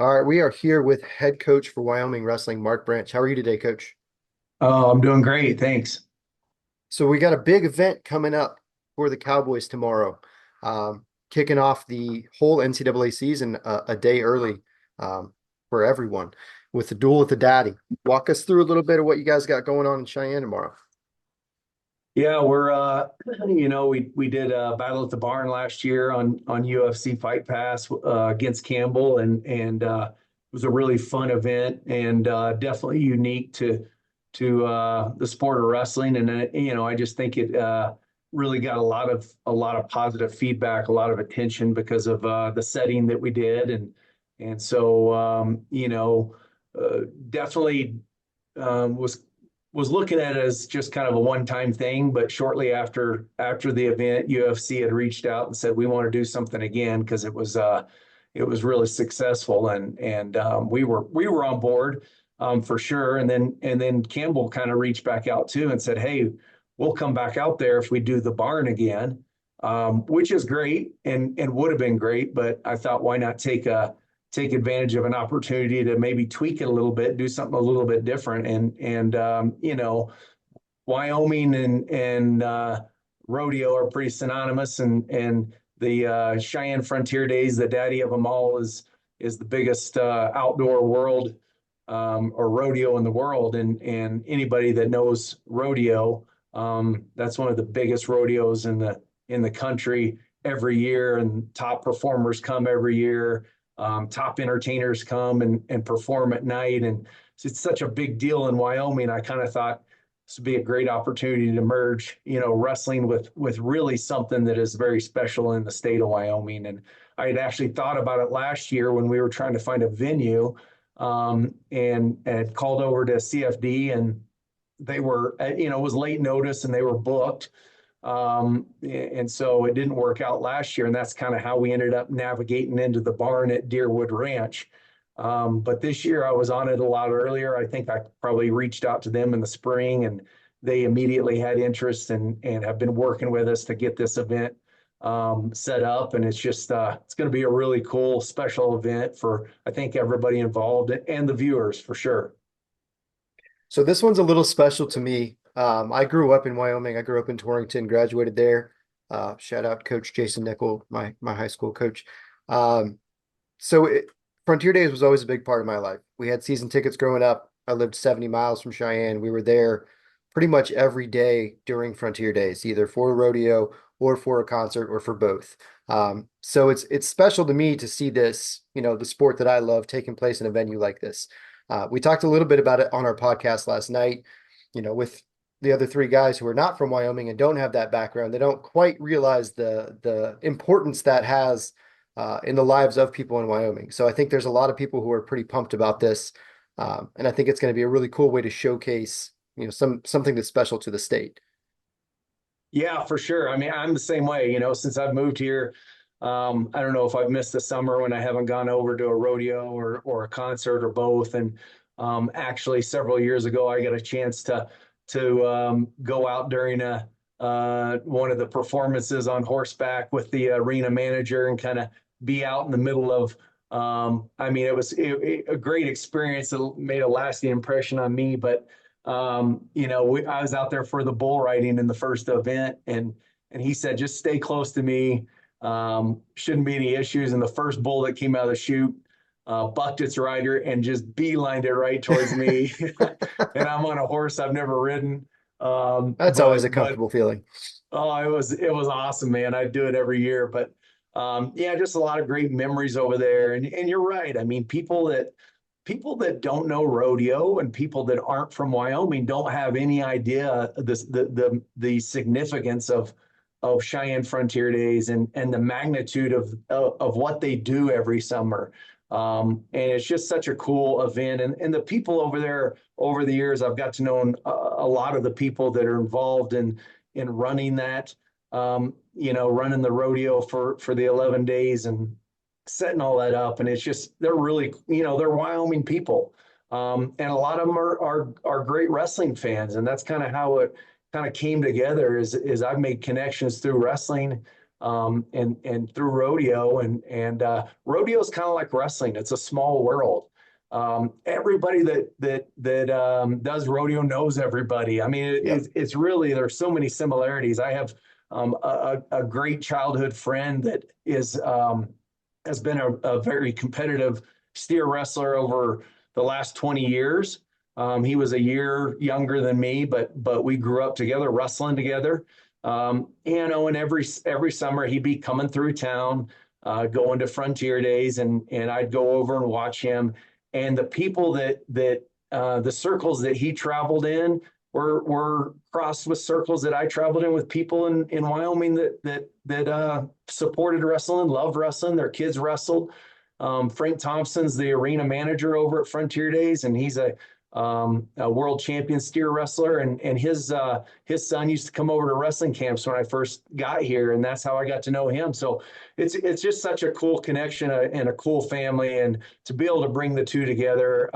All right, we are here with head coach for Wyoming Wrestling, Mark Branch. How are you today, coach? Oh, I'm doing great. Thanks. So we got a big event coming up for the Cowboys tomorrow, kicking off the whole NCAA season a day early for everyone with the duel with the daddy. Walk us through a little bit of what you guys got going on in Cheyenne tomorrow. Yeah, we're we did Battle at the Barn last year on UFC Fight Pass against Campbell and it was a really fun event and definitely unique to the sport of wrestling and I just think it really got a lot of positive feedback, a lot of attention because of the setting that we did and so definitely was looking at it as just kind of a one-time thing, but shortly after the event, UFC had reached out and said we want to do something again because it was really successful and we were on board for sure. And then Campbell kind of reached back out too and said, "Hey, we'll come back out there if we do the barn again," which is great and would have been great. But I thought, why not take advantage of an opportunity to maybe tweak it a little bit, do something a little bit different. And Wyoming and rodeo are pretty synonymous, and the Cheyenne Frontier Days, the daddy of them all, is the biggest outdoor world or rodeo in the world. And anybody that knows rodeo, that's one of the biggest rodeos in the country every year, and top performers come every year. Top entertainers come and perform at night, and it's such a big deal in Wyoming. I kind of thought this would be a great opportunity to merge, wrestling with really something that is very special in the state of Wyoming. And I had actually thought about it last year when we were trying to find a venue, and had called over to CFD, and they were, it was late notice and they were booked. And so it didn't work out last year, and that's kind of how we ended up navigating into the barn at Deerwood Ranch. But this year I was on it a lot earlier. I think I probably reached out to them in the spring, and they immediately had interest and have been working with us to get this event set up. And it's going to be a really cool special event for, I think, everybody involved and the viewers for sure. So this one's a little special to me. I grew up in Wyoming. I grew up in Torrington, graduated there. Shout out Coach Jason Nickel, my high school coach. Um, Frontier Days was always a big part of my life. We had season tickets growing up. I lived 70 miles from Cheyenne. We were there pretty much every day during Frontier Days, either for a rodeo or for a concert or for both. So it's special to me to see this, the sport that I love taking place in a venue like this. We talked a little bit about it on our podcast last night, with the other three guys who are not from Wyoming and don't have that background. They don't quite realize the importance that has in the lives of people in Wyoming. So I think there's a lot of people who are pretty pumped about this, and I think it's going to be a really cool way to showcase, something that's special to the state. Yeah, for sure. I mean, I'm the same way, since I've moved here. I don't know if I've missed the summer when I haven't gone over to a rodeo or a concert or both. And actually, several years ago, I got a chance to go out during a one of the performances on horseback with the arena manager and kind of be out in the middle of. I mean, a great experience that made a lasting impression on me. But I was out there for the bull riding in the first event, and he said, just stay close to me. Shouldn't be any issues. And the first bull that came out of the chute bucked its rider and just beelined it right towards me. And I'm on a horse I've never ridden. That's always a But comfortable feeling. oh, it was awesome, man. I do it every year. But yeah, just a lot of great memories over there. And you're right. I mean, people that don't know rodeo and people that aren't from Wyoming don't have any idea the significance of Cheyenne Frontier Days and the magnitude of what they do every summer. And it's just such a cool event. And the people over there over the years, I've got to know a lot of the people that are involved in running that, running the rodeo for the 11 days and setting all that up. And it's just, they're really, they're Wyoming people. And a lot of them are great wrestling fans. And that's kind of how it kind of came together is I've made connections through wrestling and through rodeo, and rodeo is kind of like wrestling. It's a small world. Everybody that does rodeo knows everybody. I mean, Yep. it's really, there's so many similarities. I have a great childhood friend that has been a very competitive steer wrestler over the last 20 years. He was a year younger than me, but we grew up together, wrestling together. And every summer he'd be coming through town, going to Frontier Days, and I'd go over and watch him. And the people that the circles that he traveled in were crossed with circles that I traveled in with people in Wyoming that supported wrestling, loved wrestling. Their kids wrestled. Frank Thompson's the arena manager over at Frontier Days, and he's a world champion steer wrestler. And his son used to come over to wrestling camps when I first got here, and that's how I got to know him. So it's just such a cool connection and a cool family, and to be able to bring the two together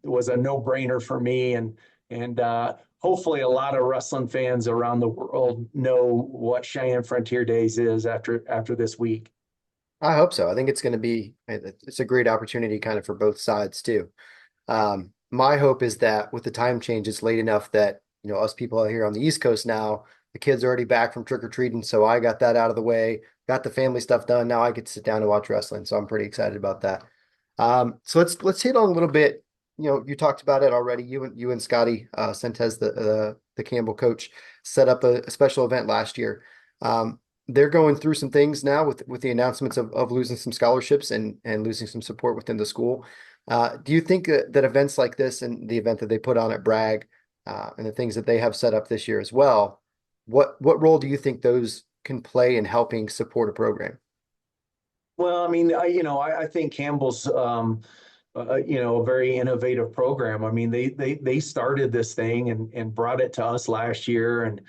was a no-brainer for me. And hopefully a lot of wrestling fans around the world know what Cheyenne Frontier Days is after this week. I hope so. I think it's going to be, it's a great opportunity kind of for both sides too. My hope is that with the time change, it's late enough that, us people out here on the East Coast now, the kids are already back from trick or treating. So I got that out of the way, got the family stuff done. Now I get to sit down and watch wrestling. So I'm pretty excited about that. So let's hit on a little bit. You talked about it already. You and Scotty, Sentez, the Campbell coach, set up a special event last year. They're going through some things now with the announcements of losing some scholarships and losing some support within the school. Do you think that events like this and the event that they put on at Bragg, and the things that they have set up this year as well, what role do you think those can play in helping support a program? Well, I mean, I think Campbell's, a very innovative program. I mean, they started this thing and brought it to us last year, and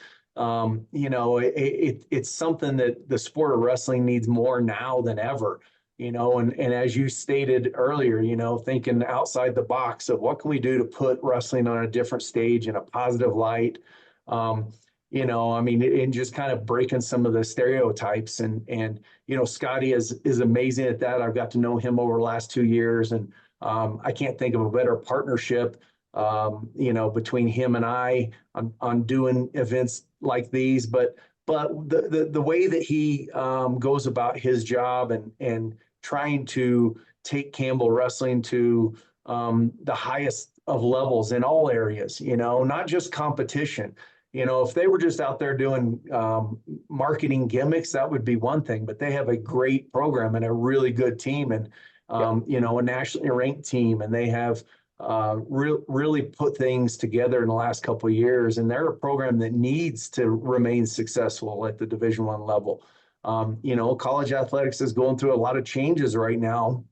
it's something that the sport of wrestling needs more now than ever. And as you stated earlier, thinking outside the box of what can we do to put wrestling on a different stage in a positive light. I mean, and just kind of breaking some of the stereotypes, and Scotty is amazing at that. I've got to know him over the last 2 years, and I can't think of a better partnership, between him and I on doing events like these. But the way that he goes about his job and trying to take Campbell wrestling to the highest of levels in all areas, not just competition. If they were just out there doing marketing gimmicks, that would be one thing, but they have a great program and a really good team, and Yep. a nationally ranked team, and they have really put things together in the last couple of years, and they're a program that needs to remain successful at the Division I level. College athletics is going through a lot of changes right now,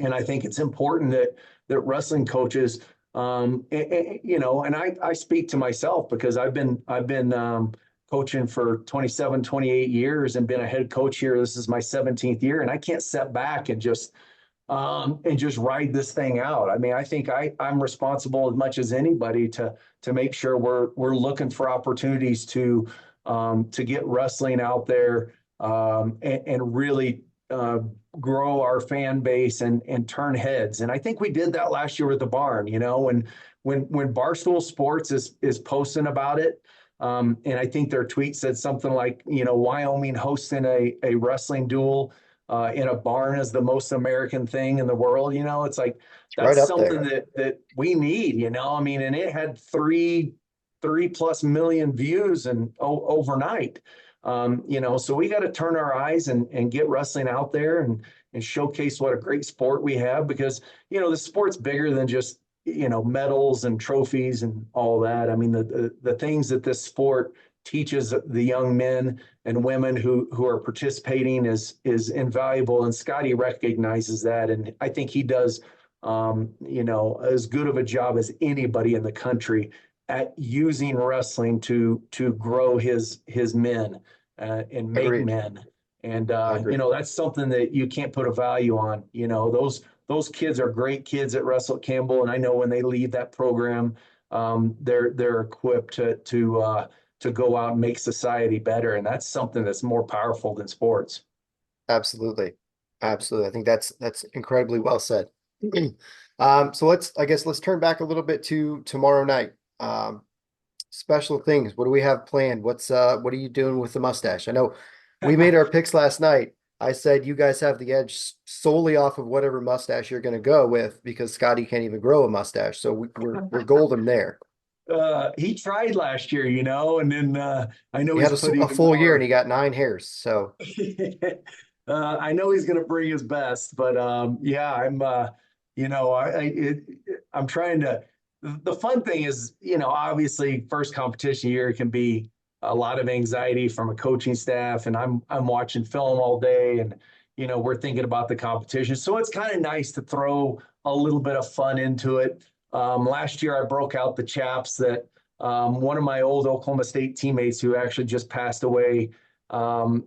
and I think it's important that wrestling coaches, and I speak to myself because I've been coaching for 27, 28 years and been a head coach here. This is my 17th year, and I can't sit back and just ride this thing out. I mean, I think I'm responsible as much as anybody to make sure we're looking for opportunities to get wrestling out there, and really grow our fan base and turn heads. And I think we did that last year with the barn. When Barstool Sports is posting about it. And I think their tweet said something like, Wyoming hosting a wrestling duel in a barn is the most American thing in the world. It's like, It's right that's up something there. that we need, I mean, and it had three plus million views and overnight. So we got to turn our eyes and get wrestling out there and showcase what a great sport we have, because, the sport's bigger than just, medals and trophies and all that. I mean, the things that this sport teaches the young men and women who are participating is invaluable. And Scotty recognizes that. And I think he does, as good of a job as anybody in the country at using wrestling to grow his men, and make Agreed. men. And, I agree. that's something that you can't put a value on. Those kids are great kids at Wrestle Campbell. And I know when they leave that program, they're equipped to go out and make society better. And that's something that's more powerful than sports. Absolutely. Absolutely. I think that's incredibly well said. So let's turn back a little bit to tomorrow night. Special things. What do we have planned? What are you doing with the mustache? I know we made our picks last night. I said you guys have the edge solely off of whatever mustache you're going to go with because Scotty can't even grow a mustache. So we're golden there. He tried last year, and then I know He he's had put a even full year and more. he got 9 hairs. So I know he's going to bring his best, but yeah, I'm trying to. The fun thing is, obviously, first competition year can be a lot of anxiety from a coaching staff, and I'm watching film all day, and we're thinking about the competition, so it's kind of nice to throw a little bit of fun into it. Last year, I broke out the chaps that one of my old Oklahoma State teammates who actually just passed away um,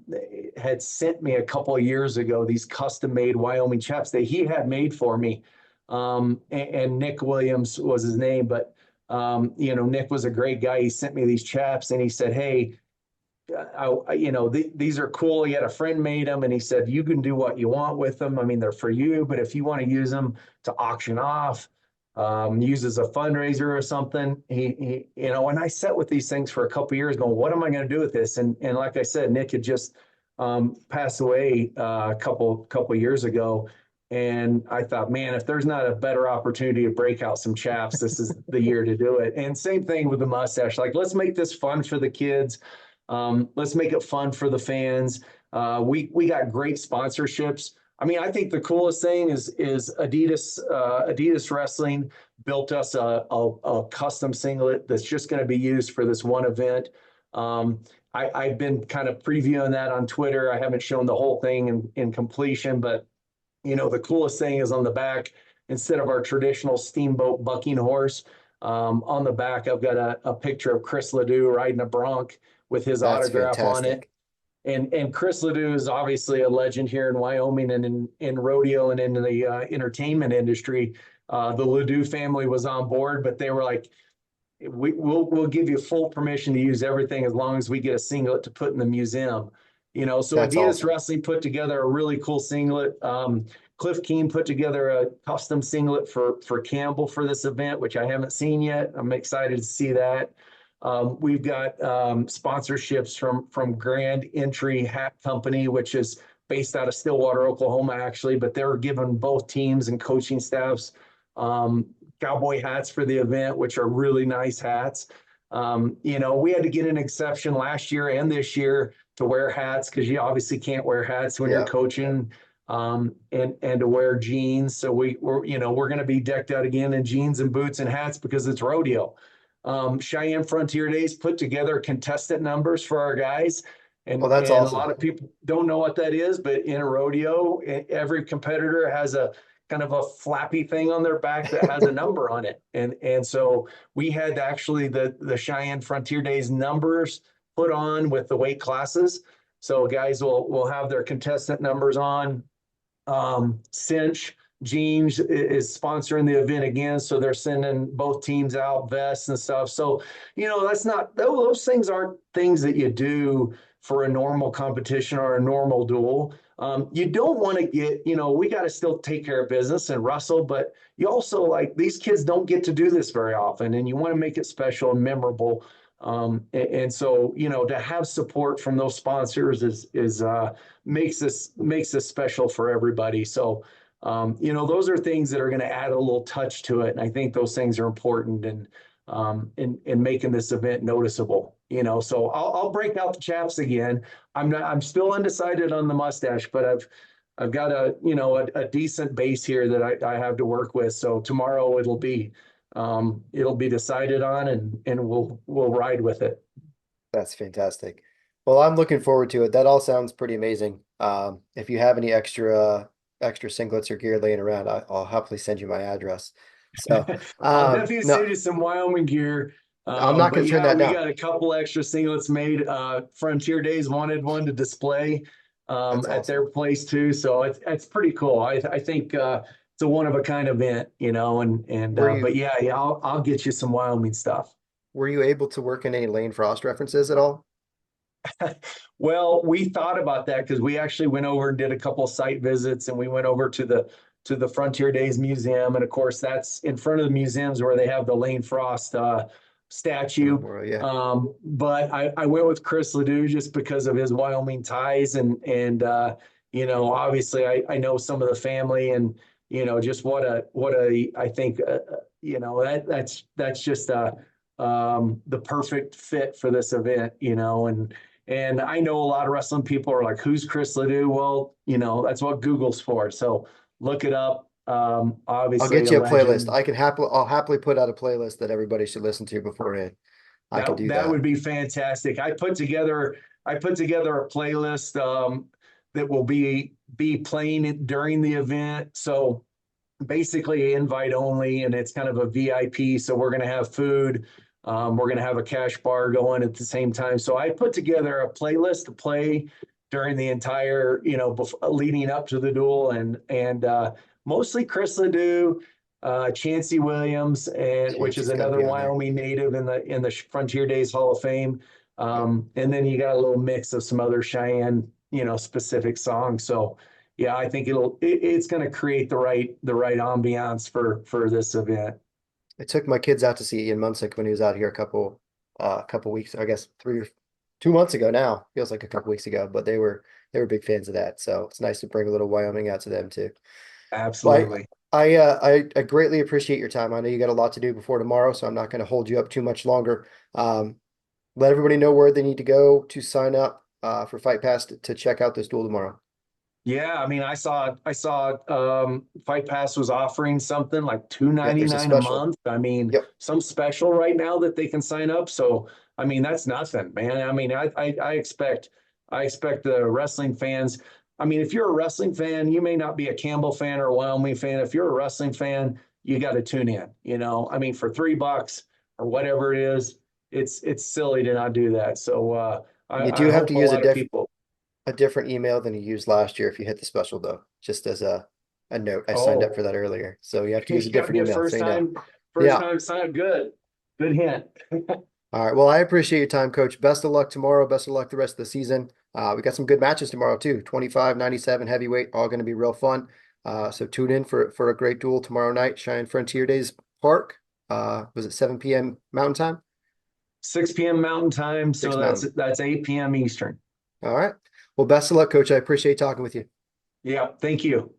had sent me a couple of years ago these custom made Wyoming chaps that he had made for me. And Nick Williams was his name, but Nick was a great guy. He sent me these chaps and he said, "Hey, these are cool." He had a friend made them and he said, "You can do what you want with them. I mean, they're for you, but if you want to use them to auction off, use as a fundraiser or something." And I sat with these things for a couple of years going, what am I going to do with this? And like I said, Nick had just passed away a couple of years ago. And I thought, man, if there's not a better opportunity to break out some chaps, this is the year to do it. And same thing with the mustache. Like, let's make this fun for the kids. Let's make it fun for the fans. We got great sponsorships. I mean, I think the coolest thing is Adidas Wrestling built us a custom singlet that's just going to be used for this one event. I've been kind of previewing that on Twitter. I haven't shown the whole thing in completion, but the coolest thing is on the back, instead of our traditional steamboat bucking horse, on the back, I've got a picture of Chris Ledoux riding a bronc with his that's autograph on it. fantastic. And Chris Ledoux is obviously a legend here in Wyoming and in rodeo and in the entertainment industry. The Ledoux family was on board, but they were like, we'll give you full permission to use everything as long as we get a singlet to put in the museum. So That's Adidas awesome. Wrestling put together a really cool singlet. Cliff Keen put together a custom singlet for Campbell for this event, which I haven't seen yet. I'm excited to see that. We've got sponsorships from Grand Entry Hat Company, which is based out of Stillwater, Oklahoma, actually, but they're giving both teams and coaching staffs um, cowboy hats for the event, which are really nice hats. We had to get an exception last year and this year to wear hats because you obviously can't wear hats when you're Yeah. coaching, and to wear jeans. So we're going to be decked out again in jeans and boots and hats because it's rodeo. Cheyenne Frontier Days put together contestant numbers for our guys. Oh, And, that's and a awesome. lot of people don't know what that is, but in a rodeo, every competitor has a kind of a flappy thing on their back that has a number on it. And so we had actually the Cheyenne Frontier Days numbers put on with the weight classes. So guys will have their contestant numbers on. Cinch Jeans is sponsoring the event again, so they're sending both teams out vests and stuff. So, that's not those things aren't things that you do for a normal competition or a normal duel. You don't want to get, we got to still take care of business and wrestle, but you also like these kids don't get to do this very often, and you want to make it special and memorable. And so, to have support from those sponsors is makes this special for everybody. So, those are things that are going to add a little touch to it, and I think those things are important in making this event noticeable. So I'll break out the chaps again. I'm still undecided on the mustache, but I've got a decent base here that I have to work with. So tomorrow it'll be decided on, and we'll ride with it. That's fantastic. Well, I'm looking forward to it. That all sounds pretty amazing. If you have any extra singlets or gear laying around, I'll happily send you my address. So, I'll definitely no, send you some Wyoming gear. I'm not But going to turn yeah, that we down. got a couple extra singlets made. Frontier Days wanted one to display That's at awesome. their place too, so it's pretty cool. I think it's a one of a kind event, and Were but you yeah, I'll get you some Wyoming stuff. were you able to work in any Lane Frost references at all? Well, we thought about that because we actually went over and did a couple site visits, and we went over to the Frontier Days Museum, and of course that's in front of the museums where they have the Lane Frost statue. Memorial, yeah. But I went with Chris Ledoux just because of his Wyoming ties, and you know, obviously I know some of the family, and you know, just what a I think you know, that's just the perfect fit for this event, you know. And I know a lot of wrestling people are like, who's Chris Ledoux? Well, you know, that's what Google's for. So look it up. I'll Obviously get a you a playlist. legend. I'll happily put out a playlist that everybody should listen to beforehand. I can do That that. would be fantastic. I put together a playlist that will be playing during the event. So basically invite only, and it's kind of a VIP. So we're going to have food. We're going to have a cash bar going at the same time. So I put together a playlist to play during the entire, you know, leading up to the duel, and mostly Chris Ledoux, Chancey Williams, and which is Chancey's got to another be on there. Wyoming native in the Frontier Days Hall of Fame. Yep. And then you got a little mix of some other Cheyenne, you know, specific songs. So yeah, I think it's going to create the right ambiance for this event. I took my kids out to see Ian Munsick when he was out here a couple weeks, I guess 2 months ago now. Feels like a couple weeks ago, but they were big fans of that. So it's nice to bring a little Wyoming out to them too. But Absolutely. I greatly appreciate your time. I know you got a lot to do before tomorrow, so I'm not going to hold you up too much longer. Um, Let everybody know where they need to go to sign up for Fight Pass to check out this duel tomorrow. Yeah, I mean, I saw Fight Pass was offering something like two Yeah, ninety there's a nine a special. month. I mean, Yep. some special right now that they can sign up. So I mean, that's nothing, man. I mean, I expect the wrestling fans. I mean, if you're a wrestling fan, you may not be a Campbell fan or a Wyoming fan. If you're a wrestling fan, you got to tune in. You know, I mean, for $3 or whatever it is, it's silly to not do that. So You do I have to hope a use lot of people. a different email than you used last year if you hit the special though. Just as a note, I signed up Oh, for that earlier, so you have to use a you got to different be a email. So you know. first Yeah. time sign. Good, good hint. All right. Well, I appreciate your time, Coach. Best of luck tomorrow. Best of luck the rest of the season. We got some good matches tomorrow too. 25, 97 heavyweight, all going to be real fun. So tune in for a great duel tomorrow night. Cheyenne Frontier Days Park. Was it 7 p.m. Mountain Time? 6 p.m. Mountain Time, so 6 Mountain. that's 8 p.m. Eastern. All right. Well, best of luck, Coach. I appreciate talking with you. Yeah, thank you.